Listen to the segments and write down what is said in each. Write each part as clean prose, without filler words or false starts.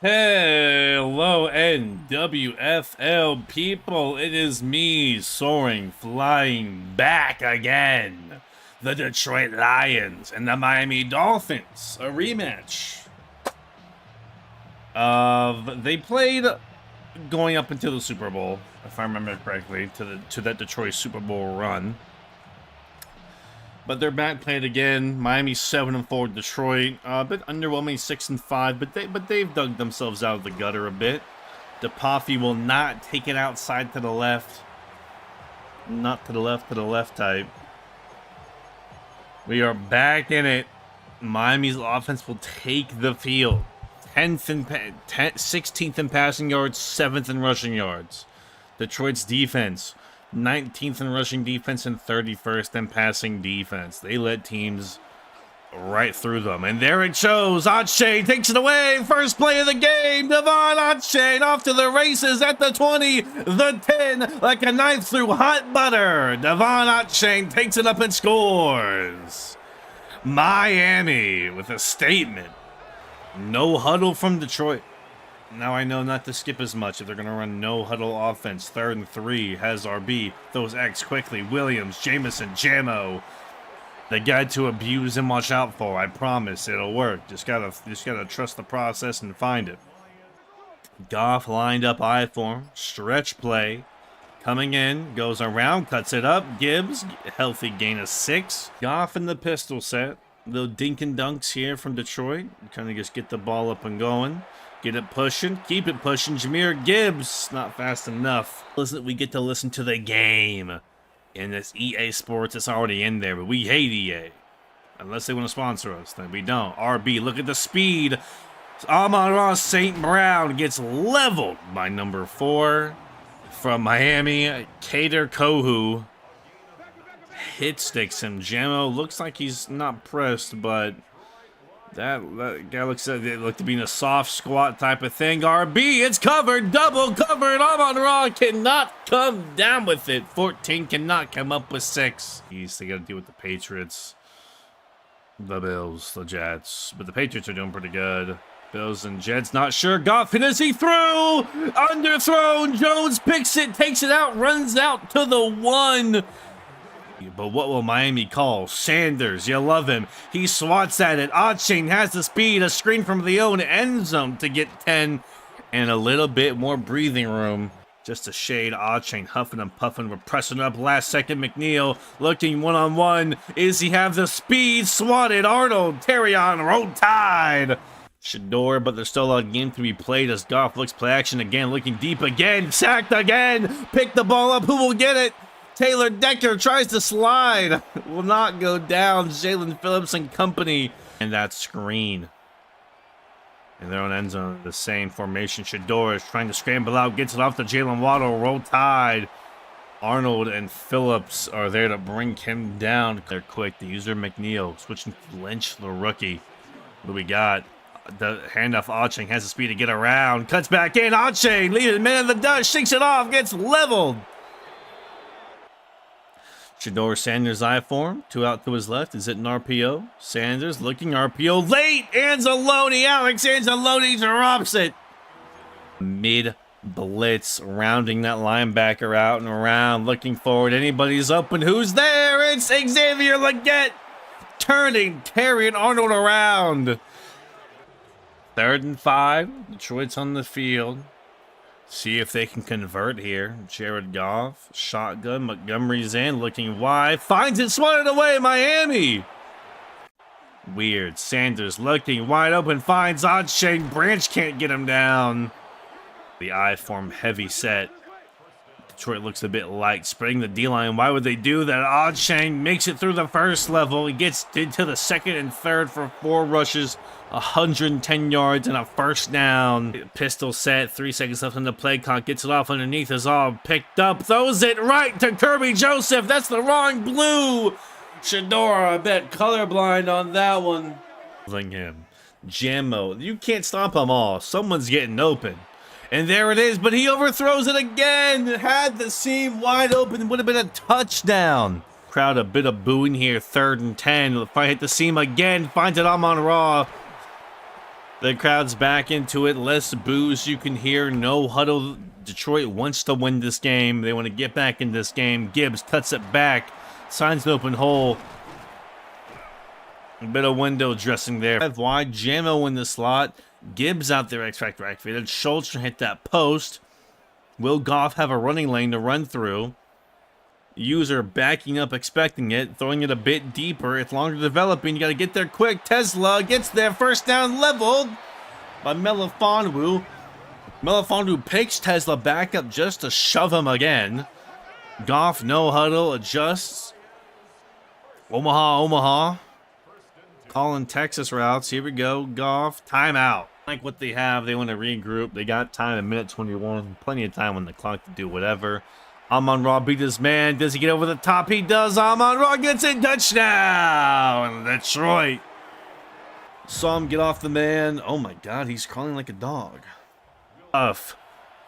Hello, NWFL people. It is me, soaring, flying back again. The Detroit Lions and the Miami Dolphins. A rematch. They played going up into the Super Bowl, if I remember correctly, to that Detroit Super Bowl run. But they're back playing again. Miami 7-4, Detroit a bit underwhelming 6-5, but they've dug themselves out of the gutter a bit. DePaffy will not take it outside to the left, not to the left type. We are back in it. Miami's offense will take the field. 16th in passing yards, 7th in rushing yards. Detroit's defense, 19th in rushing defense and 31st in passing defense. They let teams right through them. And there it shows. Otshane takes it away. First play of the game. Devon Otshane off to the races at the 20, the 10, like a knife through hot butter. Devon Otshane takes it up and scores. Miami with a statement. No huddle from Detroit. Now I know not to skip as much if they're going to run no huddle offense. 3rd and 3 has RB. Those X quickly. Williams, Jameson, Jamo. The guy to abuse and watch out for. I promise it'll work. Just gotta trust the process and find it. Goff lined up I form. Stretch play. Coming in. Goes around. Cuts it up. Gibbs. Healthy gain of 6. Goff in the pistol set. Little dink and dunks here from Detroit. Kind of just get the ball up and going. Get it pushing. Keep it pushing. Jahmyr Gibbs. Not fast enough. Listen, we get to listen to the game. In this EA Sports, it's already in there, but we hate EA. Unless they want to sponsor us, then we don't. RB, look at the speed. Amon-Ra St. Brown gets leveled by number 4 from Miami. Kader Kohu hit sticks him. Jamo looks like he's not pressed, but that guy looks like it looked to be in a soft squat type of thing. RB, it's covered, double covered. Amon-Ra cannot come down with it. 14 cannot come up with 6. They got to deal with the Patriots, the Bills, the Jets, but the Patriots are doing pretty good. Bills and Jets not sure. Goff hit as he threw, underthrown. Jones picks it, takes it out, runs out to the 1. But what will Miami call? Sanders, you love him. He swats at it. Otshane has the speed. A screen from the own end zone to get 10. And a little bit more breathing room. Just a shade. Otshane huffing and puffing. We're pressing up last second. McNeil looking one-on-one. Is he have the speed? Swatted. Arnold. Terrion. Roll Tide. Shador, but there's still a lot of game to be played as Goff looks play action again. Looking deep again. Sacked again. Pick the ball up. Who will get it? Taylor Decker tries to slide. Will not go down. Jalen Phillips and company. And that screen. In their own end zone. The same formation. Shador is trying to scramble out. Gets it off to Jalen Waddle. Roll Tide. Arnold and Phillips are there to bring him down. They're quick. The user McNeil switching to Lynch, the rookie. What do we got? The handoff. Otshane has the speed to get around. Cuts back in. Otshane leading man of the dust. Shakes it off. Gets leveled. Shador Sanders I form. 2 out to his left. Is it an RPO? Sanders looking RPO late. Anzalone. Alex Anzalone drops it. Mid blitz. Rounding that linebacker out and around. Looking forward. Anybody's open. Who's there? It's Xavier Legette. Turning Terry and Arnold around. 3rd and 5. Detroit's on the field. See if they can convert here. Jared Goff, shotgun, Montgomery's in, looking wide, finds it, swatted away, Miami. Weird, Sanders looking wide open, finds Otshane, Branch can't get him down. The I form heavy set. Detroit looks a bit light, spreading the D-line. Why would they do that? Otshane makes it through the first level. He gets into the 2nd and 3rd for 4 rushes, 110 yards and a first down. Pistol set, 3 seconds left on the play clock. Gets it off underneath, is all picked up. Throws it right to Kirby Joseph. That's the wrong blue. Shador, I bet colorblind on that one. Him. Jamo, you can't stop them all. Someone's getting open. And there it is, but he overthrows it again. Had the seam wide open, would have been a touchdown. Crowd a bit of booing here. 3rd and 10. If I hit the seam again, finds it Amon-Ra. The crowd's back into it. Less boos you can hear. No huddle. Detroit wants to win this game. They want to get back in this game. Gibbs cuts it back. Signs an open hole. A bit of window dressing there. 5 wide. Jamo in the slot. Gibbs out there. X Factor activated. Schultz hit that post. Will Goff have a running lane to run through? User backing up, expecting it, throwing it a bit deeper. It's longer developing. You got to get there quick. Tesla gets there. First down leveled by Melifonwu. Melifonwu picks Tesla back up just to shove him again. Goff, no huddle, adjusts. Omaha. Calling Texas routes. Here we go. Goff, timeout. Like what they have, they want to regroup. They got time, a minute 21. Plenty of time on the clock to do whatever. Amon-Ra beat his man. Does he get over the top? He does. Amon-Ra gets it. Touchdown. Detroit. Saw him get off the man. Oh my God, he's crawling like a dog. Tough.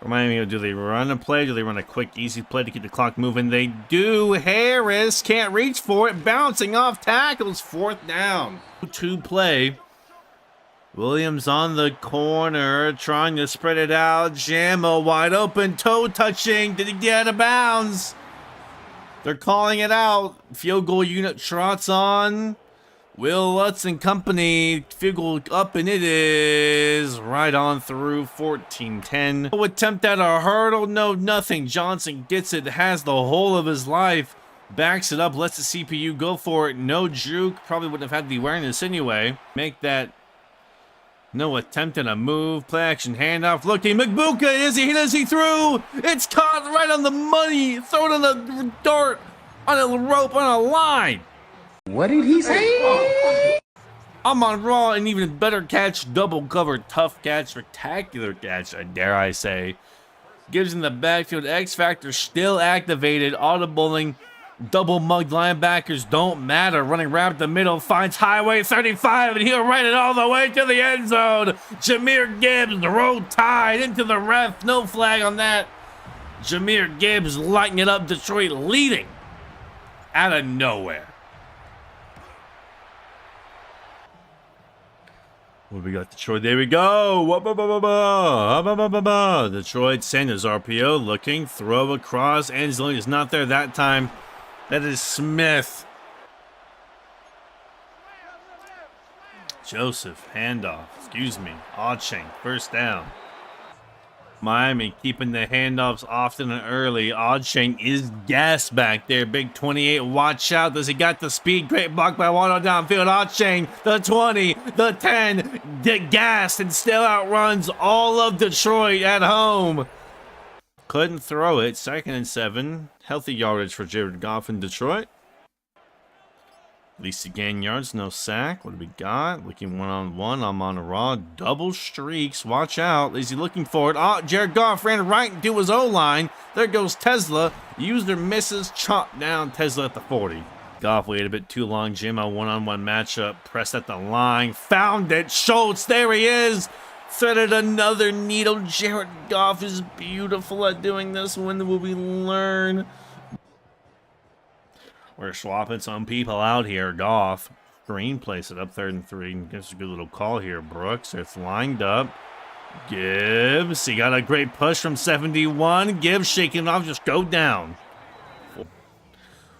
Remind me, do they run a play? Do they run a quick, easy play to keep the clock moving? They do. Harris can't reach for it. Bouncing off tackles. 4th down. 2 play. Williams on the corner, trying to spread it out. Jamo wide open, toe touching. Did he get out of bounds? They're calling it out. Field goal unit trots on. Will Lutz and company. Field goal up, and it is right on through. 14-10. No attempt at a hurdle. No, nothing. Johnson gets it. Has the whole of his life. Backs it up. Lets the CPU go for it. No juke. Probably wouldn't have had the awareness anyway. Make that. No attempt at a move. Play action handoff. Looking. McBuka. Is he? Does he through? It's caught right on the money. Throw it on a dart. On a rope. On a line. What did he say? Amon-Ra, an even better catch. Double cover. Tough catch. Spectacular catch, dare I say. Gives in the backfield. X Factor still activated. Audibling. Double mugged linebackers don't matter. Running around the middle, finds Highway 35, and he'll run it all the way to the end zone. Jahmyr Gibbs, roll tide into the ref. No flag on that. Jahmyr Gibbs lighting it up. Detroit leading out of nowhere. What we got? Detroit. There we go. Detroit Sanders RPO looking. Throw across. End zone is not there that time. That is Smith. Joseph, handoff. Excuse me. Ocheng, first down. Miami keeping the handoffs often and early. Ocheng is gassed back there. Big 28. Watch out. Does he got the speed? Great block by Waddle downfield. Ocheng, the 20, the 10. Get gassed and still outruns all of Detroit at home. Couldn't throw it. 2nd and 7. Healthy yardage for Jared Goff in Detroit. At least he gained yards, no sack. What do we got? Looking one-on-one. I'm on a raw. Double streaks. Watch out. Is he looking for it? Oh, Jared Goff ran right into his O-line. There goes Tesla. User misses. Chop down Tesla at the 40. Goff waited a bit too long. Jim, a one-on-one matchup. Pressed at the line. Found it. Schultz. There he is. Threaded another needle. Jared Goff is beautiful at doing this. When will we learn? We're swapping some people out here. Goff. Green plays it up 3rd and 3. Gives a good little call here. Brooks. It's lined up. Gibbs. He got a great push from 71. Gibbs shaking off. Just go down.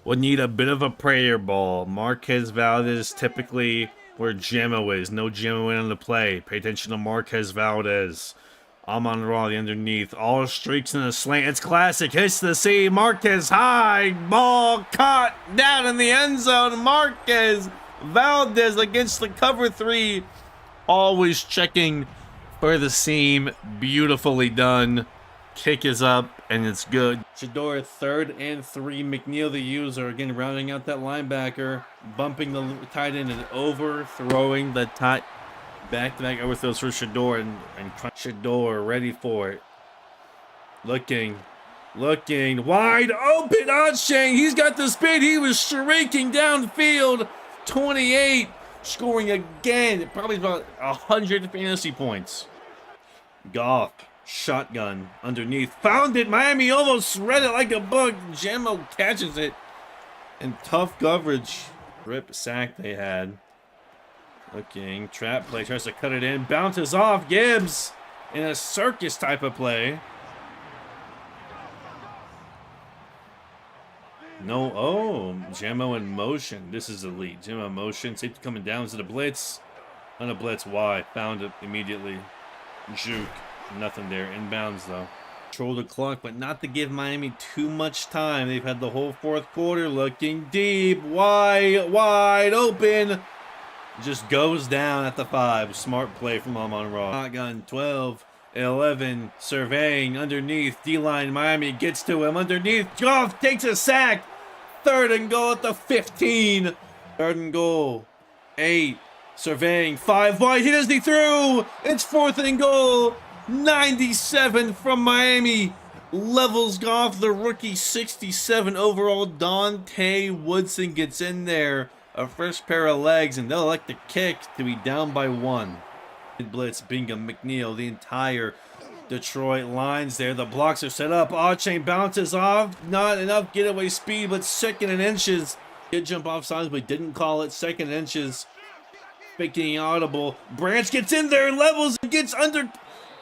Would need a bit of a prayer ball. Marquez Valdez typically where Jamo is. No Jamo in on the play. Pay attention to Marquez Valdez. Amon-Ra, the underneath. All streaks in a slant. It's classic. Hits the C. Marquez high. Ball caught down in the end zone. Marquez Valdez against the cover 3. Always checking for the seam. Beautifully done. Kick is up, and it's good. Shador, 3rd and 3. McNeil, the user, again rounding out that linebacker. Bumping the tight end and overthrowing the tight. Back-to-back overthrows for Shador, and Shador ready for it. Looking. Wide open. Ocheng, he's got the speed. He was streaking downfield. 28. Scoring again. Probably about 100 fantasy points. Goff. Shotgun underneath. Found it. Miami almost read it like a bug. Jamo catches it. And tough coverage. Rip sack they had. Looking, trap play, tries to cut it in, bounces off, Gibbs in a circus type of play. No, oh, Jamo in motion. This is elite. Jamo in motion, safety coming down to the blitz. On a blitz, why? Found it immediately. Juke, nothing there. Inbounds though. Control the clock, but not to give Miami too much time. They've had the whole fourth quarter looking deep, wide open. Just goes down at the 5. Smart play from Amon-Ra. Shotgun 12, 11, surveying underneath. D-line Miami gets to him underneath. Goff takes a sack. 3rd and goal at the 15. 3rd and goal. 8. Surveying 5 wide. He doesn't through. It's 4th and goal. 97 from Miami. Levels Goff. The rookie 67 overall. Dante Woodson gets in there. A fresh pair of legs, and they'll elect the kick to be down by 1. Blitz, Bingham, McNeil, the entire Detroit lines there. The blocks are set up. Chain bounces off. Not enough getaway speed, but 2nd and inches. Did jump off sides, but didn't call it. 2nd and inches. Faking audible. Branch gets in there, levels, and gets under.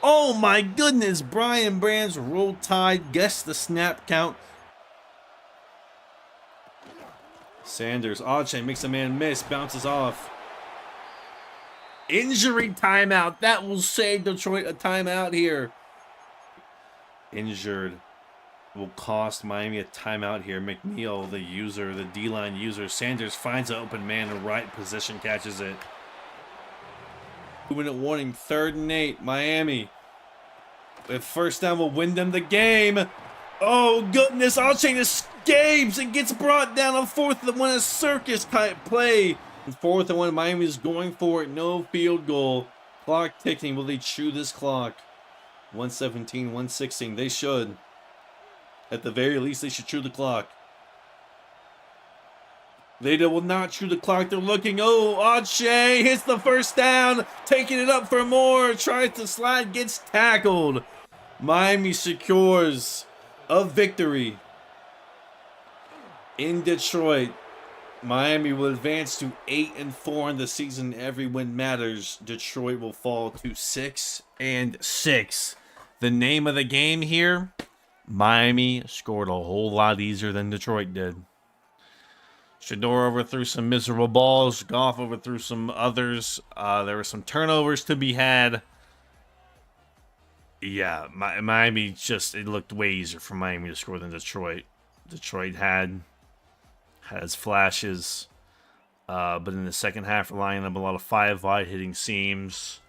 Oh my goodness. Brian Branch, roll tide, guess the snap count. Sanders, Chain makes a man miss, bounces off. Injury timeout. That will save Detroit a timeout here. Injured will cost Miami a timeout here. McNeil, the user, the D-line user. Sanders finds an open man in the right position, catches it. 2-minute warning, 3rd and 8, Miami. If first down will win them the game. Oh, goodness. Chain escapes and gets brought down on 4th and 1. A circus type play. 4th and 1. Miami's going for it. No field goal. Clock ticking. Will they chew this clock? 117, 116. They should. At the very least, they should chew the clock. They will not chew the clock. They're looking. Chain hits the first down. Taking it up for more. Tries to slide. Gets tackled. Miami secures a victory in Detroit. Miami will advance to 8-4 in the season. Every win matters. Detroit will fall to 6-6. The name of the game here, Miami scored a whole lot easier than Detroit did. Shador overthrew some miserable balls. Goff overthrew some others. There were some turnovers to be had. Yeah, Miami just, it looked way easier for Miami to score than Detroit. Detroit has flashes, but in the second half, relying on a lot of 5 wide hitting seams.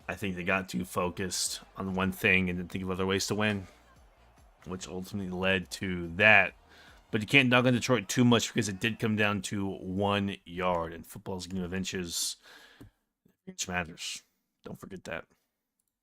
I think they got too focused on one thing and didn't think of other ways to win, which ultimately led to that. But you can't dog on Detroit too much because it did come down to 1 yard, and football's a game of inches. Inch matters. Don't forget that.